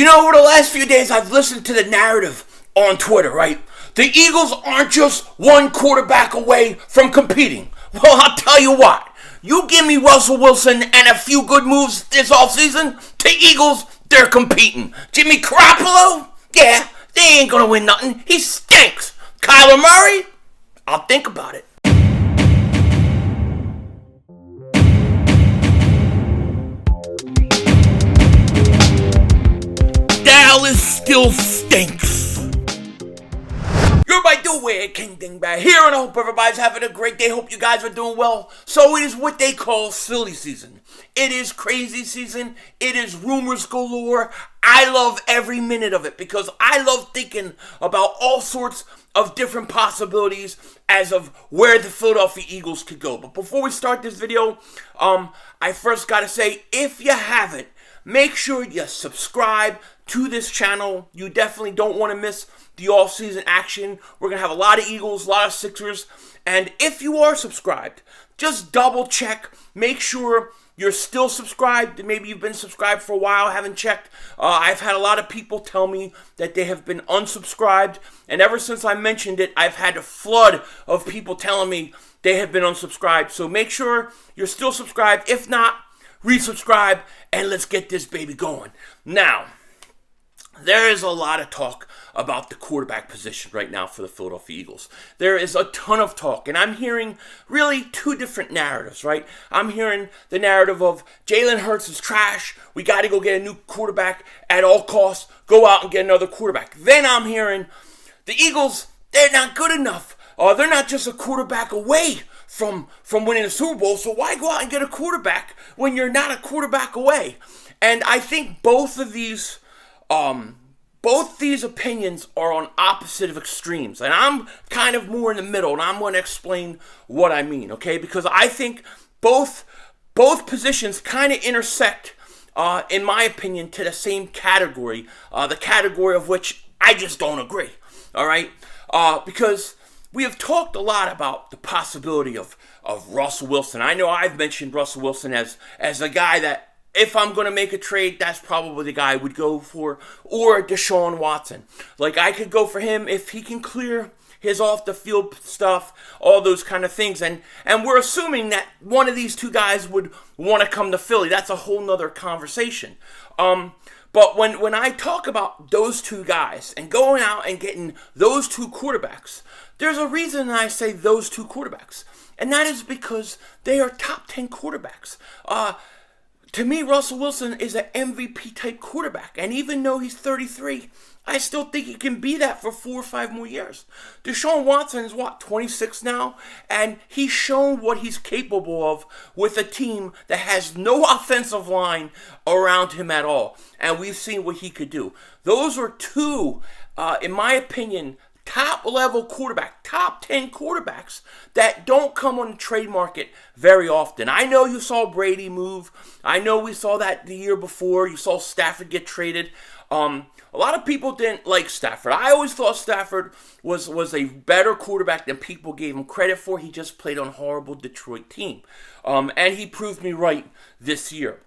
Over the last few days, I've listened to the narrative on Twitter, right? The Eagles aren't just one quarterback away from competing. Well, I'll tell you what. You give me Russell Wilson and a few good moves this offseason, the Eagles, they're competing. Jimmy Garoppolo? Yeah, they ain't gonna win nothing. He stinks. Kyler Murray? I'll think about it. Dallas still stinks. You're by Dingbat, King Dingbat here, and I hope everybody's having a great day. Hope you guys are doing well. So it is what they call silly season. It is crazy season. It is rumors galore. I love every minute of it because I love thinking about all sorts of different possibilities as of where the Philadelphia Eagles could go. But before we start this video, I first got to say, if you haven't, make sure you subscribe to this channel. You definitely don't want to miss the off-season action. We're going to have a lot of Eagles, a lot of Sixers. And if you are subscribed, just double check. Make sure you're still subscribed. Maybe you've been subscribed for a while, haven't checked. I've had a lot of people tell me that they have been unsubscribed. And ever since I mentioned it, I've had a flood of people telling me they have been unsubscribed. So make sure you're still subscribed. If not, resubscribe and let's get this baby going. Now, there is a lot of talk about the quarterback position right now for the Philadelphia Eagles. There is a ton of talk, and I'm hearing really two different narratives, right? I'm hearing the narrative of Jalen Hurts is trash. We got to go get a new quarterback at all costs. Go out and get another quarterback. Then I'm hearing the Eagles, they're not good enough. They're not just a quarterback away from winning the Super Bowl, so why go out and get a quarterback when you're not a quarterback away? And I think both these opinions are on opposite of extremes, and I'm kind of more in the middle, and I'm going to explain what I mean, okay? Because I think both positions kind of intersect, in my opinion, to the same category, the category of which I just don't agree, all right? Because we have talked a lot about the possibility of Russell Wilson. I know I've mentioned Russell Wilson as a guy that, if I'm going to make a trade, that's probably the guy I would go for. Or Deshaun Watson. Like, I could go for him if he can clear his off-the-field stuff, all those kind of things. And we're assuming that one of these two guys would want to come to Philly. That's a whole nother conversation. But when I talk about those two guys and going out and getting those two quarterbacks, there's a reason I say those two quarterbacks. And that is because they are top 10 quarterbacks. To me, Russell Wilson is an MVP-type quarterback. And even though he's 33, I still think he can be that for 4 or 5 more years. Deshaun Watson is, 26 now? And he's shown what he's capable of with a team that has no offensive line around him at all. And we've seen what he could do. Those are two, in my opinion, top-level quarterback, top 10 quarterbacks that don't come on the trade market very often. I know you saw Brady move. I know we saw that the year before. You saw Stafford get traded. A lot of people didn't like Stafford. I always thought Stafford was a better quarterback than people gave him credit for. He just played on a horrible Detroit team. And he proved me right this year.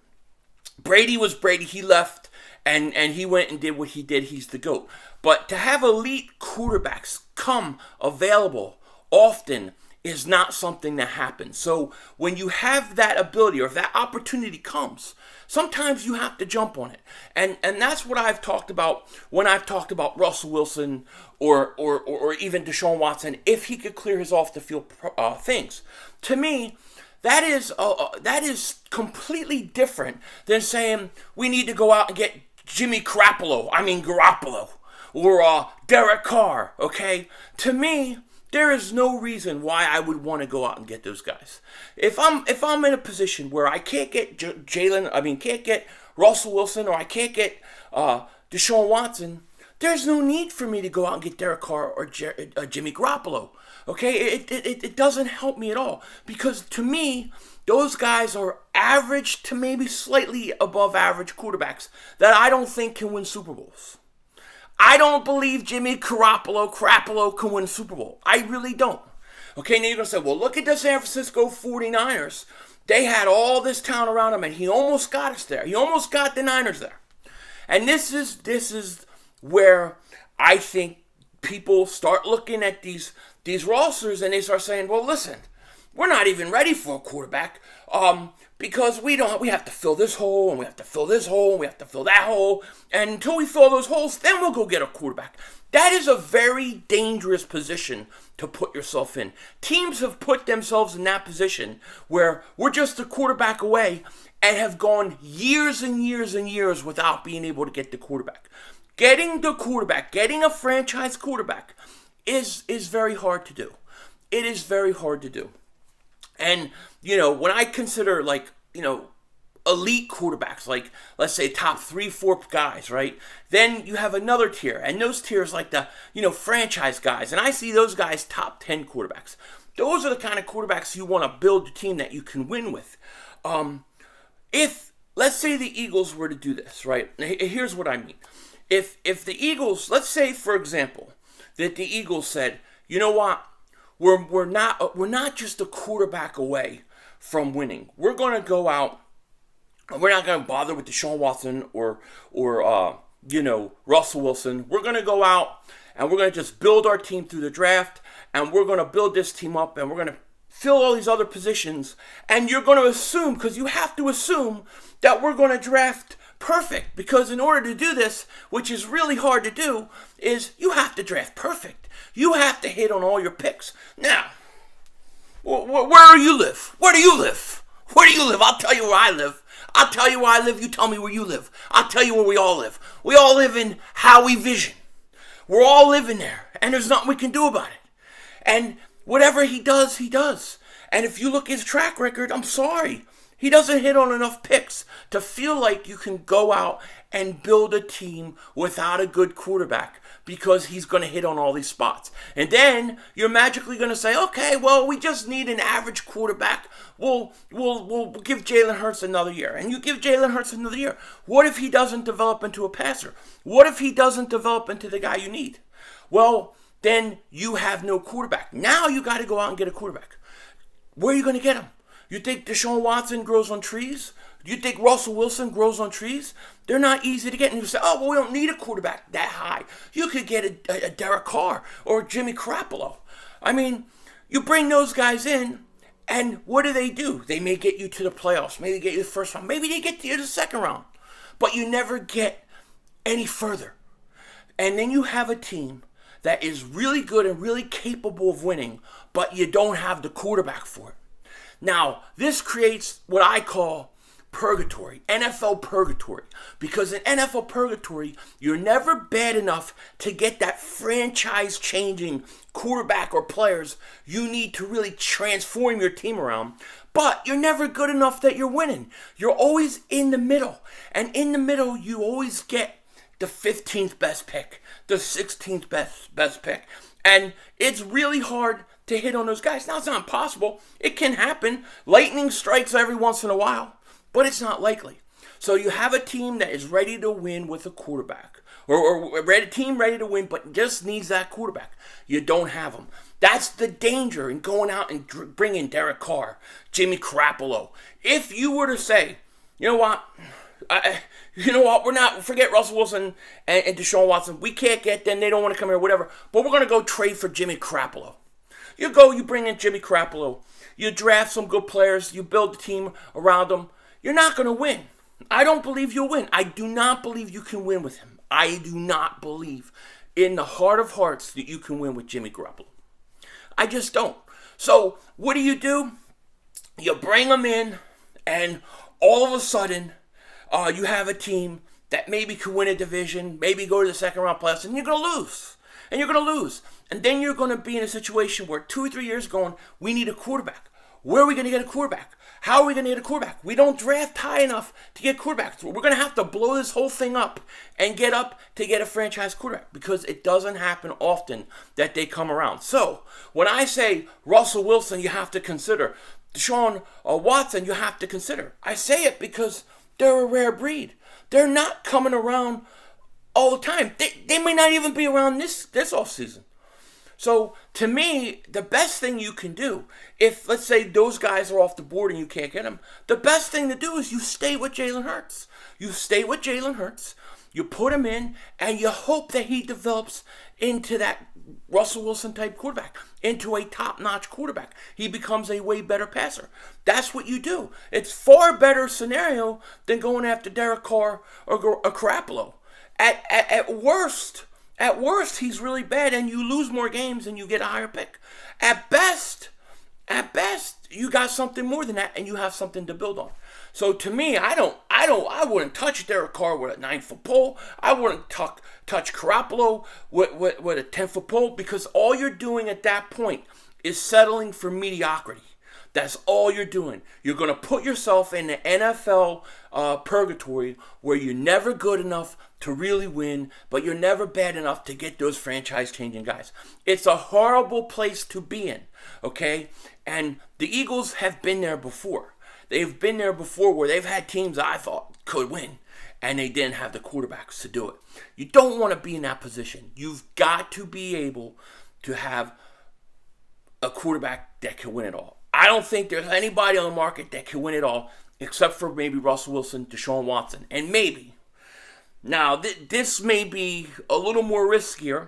Brady was Brady. He left. And he went and did what he did. He's the GOAT. But to have elite quarterbacks come available often is not something that happens. So when you have that ability or if that opportunity comes, sometimes you have to jump on it. And that's what I've talked about when I've talked about Russell Wilson or even Deshaun Watson, if he could clear his off-the-field things. To me, that is completely different than saying we need to go out and get Garoppolo, or Derek Carr, okay? To me, there is no reason why I would want to go out and get those guys. If I'm in a position where I can't get can't get Russell Wilson, or I can't get Deshaun Watson, there's no need for me to go out and get Derek Carr or Jimmy Garoppolo, okay? It doesn't help me at all, because to me, those guys are average to maybe slightly above average quarterbacks that I don't think can win Super Bowls. I don't believe Jimmy Garoppolo can win Super Bowl. I really don't. Okay, now you're going to say, well, look at the San Francisco 49ers. They had all this talent around them, and he almost got us there. He almost got the Niners there. And this is where I think people start looking at these rosters and they start saying, well, listen, we're not even ready for a quarterback because we have to fill this hole and we have to fill this hole and we have to fill that hole. And until we fill those holes, then we'll go get a quarterback. That is a very dangerous position to put yourself in. Teams have put themselves in that position where we're just a quarterback away and have gone years and years and years without being able to get the quarterback. Getting the quarterback, getting a franchise quarterback is very hard to do. It is very hard to do. And, when I consider, elite quarterbacks, like, let's say, top 3-4 guys, right? Then you have another tier, and those tiers like the, franchise guys. And I see those guys top 10 quarterbacks. Those are the kind of quarterbacks you want to build a team that you can win with. If, let's say the Eagles were to do this, right? Here's what I mean. If the Eagles, let's say, for example, that the Eagles said, you know what? We're not just a quarterback away from winning. We're going to go out. We're not going to bother with Deshaun Watson or Russell Wilson. We're going to go out and we're going to just build our team through the draft, and we're going to build this team up, and we're going to fill all these other positions. And you're going to assume, because you have to assume, that we're going to draft perfect. Because in order to do this, which is really hard to do, is you have to draft perfect. You have to hit on all your picks. Now, where do you live? Where do you live? Where do you live? I'll tell you where I live. I'll tell you where I live. You tell me where you live. I'll tell you where we all live. We all live in Howie Vision. We're all living there. And there's nothing we can do about it. And whatever he does, he does. And if you look at his track record, I'm sorry. He doesn't hit on enough picks to feel like you can go out and build a team without a good quarterback, because he's going to hit on all these spots. And then you're magically going to say, okay, well, we just need an average quarterback. We'll give Jalen Hurts another year. And you give Jalen Hurts another year. What if he doesn't develop into a passer? What if he doesn't develop into the guy you need? Well, then you have no quarterback. Now you got to go out and get a quarterback. Where are you going to get him? You think Deshaun Watson grows on trees? Do you think Russell Wilson grows on trees? They're not easy to get. And you say, oh, well, we don't need a quarterback that high. You could get a Derek Carr or Jimmy Garoppolo. I mean, you bring those guys in, and what do? They may get you to the playoffs. Maybe they get you the first round. Maybe they get you to the second round. But you never get any further. And then you have a team that is really good and really capable of winning, but you don't have the quarterback for it. Now, this creates what I call purgatory, NFL purgatory. Because in NFL purgatory, you're never bad enough to get that franchise-changing quarterback or players you need to really transform your team around. But you're never good enough that you're winning. You're always in the middle. And in the middle, you always get the 15th best pick, the 16th best pick. And it's really hard to hit on those guys. Now, it's not impossible. It can happen. Lightning strikes every once in a while. But it's not likely. So you have a team that is ready to win with a quarterback. Or a team ready to win, but just needs that quarterback. You don't have them. That's the danger in going out and bringing Derek Carr, Jimmy Garoppolo. If you were to say, you know what, forget Russell Wilson and Deshaun Watson. We can't get them. They don't want to come here, whatever. But we're going to go trade for Jimmy Garoppolo. You bring in Jimmy Garoppolo. You draft some good players. You build the team around them. You're not going to win. I don't believe you'll win. I do not believe you can win with him. I do not believe in the heart of hearts that you can win with Jimmy Garoppolo. I just don't. So what do? You bring him in, and all of a sudden, you have a team that maybe could win a division, maybe go to the second round playoffs, and you're going to lose. And then you're going to be in a situation where 2 or 3 years going, we need a quarterback. Where are we going to get a quarterback? How are we going to get a quarterback? We don't draft high enough to get quarterbacks. We're going to have to blow this whole thing up and get up to get a franchise quarterback, because it doesn't happen often that they come around. So when I say Russell Wilson, you have to consider. Deshaun Watson, you have to consider. I say it because they're a rare breed. They're not coming around all the time. They may not even be around this offseason. So, to me, the best thing you can do, if, let's say, those guys are off the board and you can't get them, the best thing to do is you stay with Jalen Hurts. You stay with Jalen Hurts. You put him in, and you hope that he develops into that Russell Wilson type quarterback, into a top-notch quarterback. He becomes a way better passer. That's what you do. It's far better scenario than going after Derek Carr or Garoppolo. At worst, he's really bad, and you lose more games and you get a higher pick. At best, you got something more than that, and you have something to build on. So to me, I wouldn't touch Derek Carr with a 9-foot pole. I wouldn't touch Garoppolo with a 10-foot pole, because all you're doing at that point is settling for mediocrity. That's all you're doing. You're going to put yourself in the NFL purgatory, where you're never good enough to really win, but you're never bad enough to get those franchise-changing guys. It's a horrible place to be in, okay? And the Eagles have been there before. They've been there before where they've had teams I thought could win, and they didn't have the quarterbacks to do it. You don't want to be in that position. You've got to be able to have a quarterback that can win it all. I don't think there's anybody on the market that can win it all, except for maybe Russell Wilson, Deshaun Watson, and maybe. Now, this may be a little more riskier.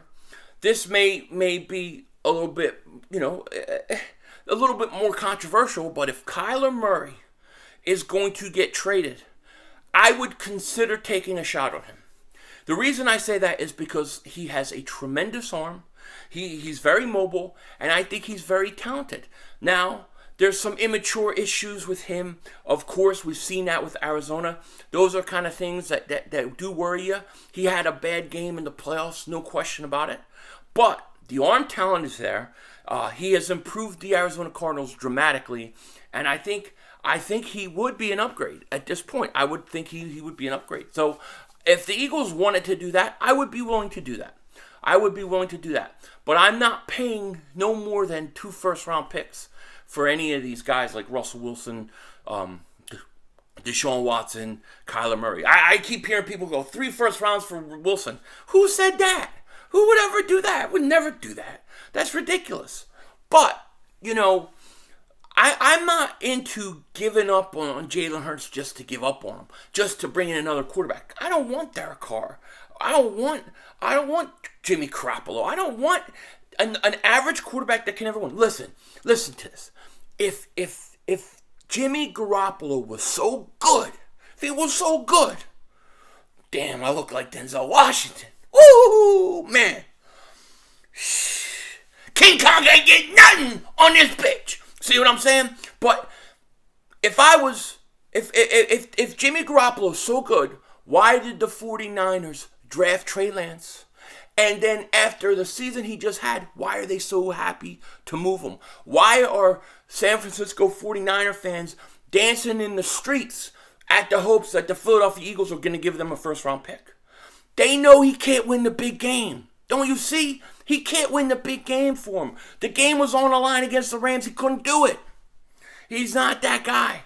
This may be a little bit, a little bit more controversial, but if Kyler Murray is going to get traded, I would consider taking a shot on him. The reason I say that is because he has a tremendous arm. He's very mobile, and I think he's very talented. Now, there's some immature issues with him. Of course, we've seen that with Arizona. Those are kind of things that do worry you. He had a bad game in the playoffs, no question about it. But the arm talent is there. He has improved the Arizona Cardinals dramatically, and I think he would be an upgrade at this point. I would think he would be an upgrade. So if the Eagles wanted to do that, I would be willing to do that. But I'm not paying no more than 2 first-round picks for any of these guys like Russell Wilson, Deshaun Watson, Kyler Murray. I keep hearing people go 3 first rounds for Wilson. Who said that? Who would ever do that? Would never do that. That's ridiculous. But, I'm not into giving up on Jalen Hurts just to give up on him, just to bring in another quarterback. I don't want Derek Carr. I don't want Jimmy Garoppolo. I don't want an average quarterback that can never win. Listen to this. If Jimmy Garoppolo was so good, damn, I look like Denzel Washington. Woo, man. King Kong ain't getting nothing on this pitch. See what I'm saying? But if Jimmy Garoppolo's so good, why did the 49ers draft Trey Lance? And then after the season he just had, why are they so happy to move him? Why are San Francisco 49er fans dancing in the streets at the hopes that the Philadelphia Eagles are going to give them a first-round pick? They know he can't win the big game. Don't you see? He can't win the big game for him. The game was on the line against the Rams. He couldn't do it. He's not that guy.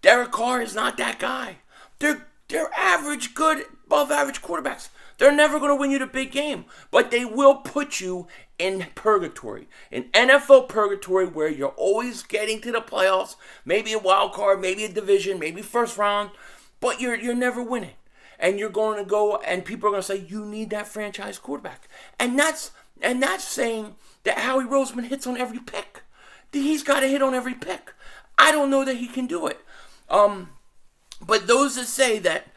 Derek Carr is not that guy. They're average, good, above average quarterbacks. They're never going to win you the big game, but they will put you in purgatory, in NFL purgatory, where you're always getting to the playoffs, maybe a wild card, maybe a division, maybe first round, but you're never winning. And you're going to go, and people are going to say, you need that franchise quarterback. And that's saying that Howie Roseman hits on every pick. He's got to hit on every pick. I don't know that he can do it. But those that say that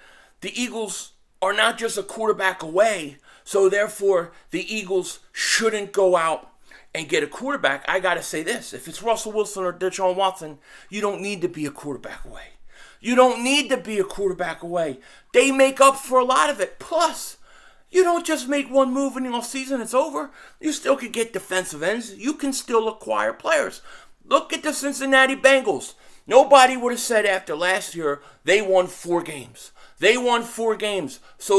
the Eagles are not just a quarterback away, so therefore the Eagles shouldn't go out and get a quarterback, I got to say this. If it's Russell Wilson or Deshaun Watson, you don't need to be a quarterback away. They make up for a lot of it. Plus, you don't just make one move in the offseason, it's over. You still can get defensive ends. You can still acquire players. Look at the Cincinnati Bengals. Nobody would have said after last year they won 4 games. So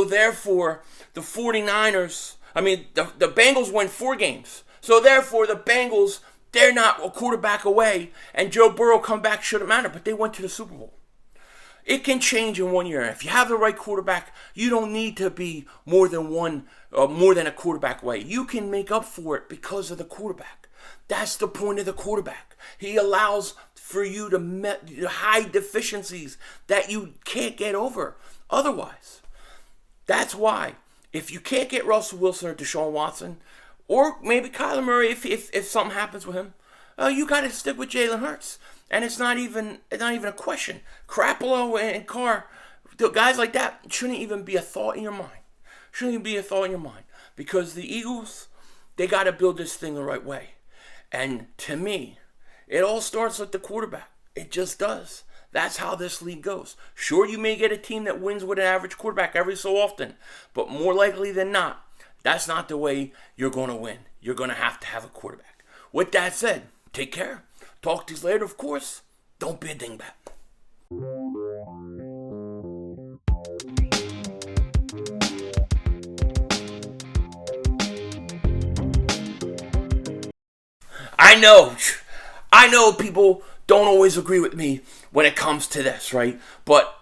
therefore, the Bengals won 4 games. So therefore, the Bengals, they're not a quarterback away. And Joe Burrow come back shouldn't matter, but they went to the Super Bowl. It can change in 1 year. If you have the right quarterback, you don't need to be more than a quarterback away. You can make up for it because of the quarterback. That's the point of the quarterback. He allows for you to hide deficiencies that you can't get over. otherwise. That's why, if you can't get Russell Wilson or Deshaun Watson, or maybe Kyler Murray, if something happens with him, you got to stick with Jalen Hurts. And it's not even a question. Garoppolo and Carr, guys like that shouldn't even be a thought in your mind. Shouldn't even be a thought in your mind. Because the Eagles, they got to build this thing the right way. And to me, it all starts with the quarterback. It just does. That's how this league goes. Sure, you may get a team that wins with an average quarterback every so often, but more likely than not, that's not the way you're going to win. You're going to have a quarterback. With that said, take care. Talk to you later, of course. Don't be a dingbat. I know people don't always agree with me when it comes to this, right? But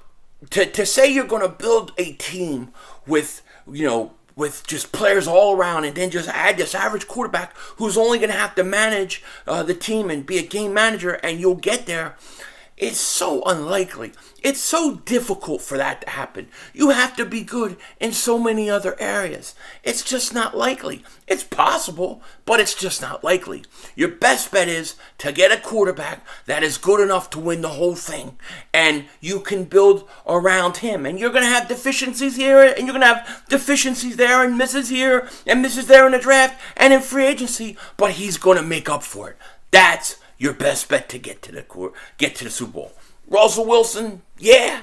to say you're going to build a team with just players all around and then just add this average quarterback who's only going to have to manage the team and be a game manager and you'll get there, it's so unlikely. It's so difficult for that to happen. You have to be good in so many other areas. It's just not likely. It's possible, but it's just not likely. Your best bet is to get a quarterback that is good enough to win the whole thing, and you can build around him. And you're going to have deficiencies here, and you're going to have deficiencies there, and misses here, and misses there in the draft, and in free agency, but he's going to make up for it. That's your best bet to get to the Super Bowl. Russell Wilson, yeah.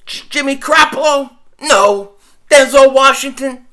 Jimmy Garoppolo, no. Denzel Washington,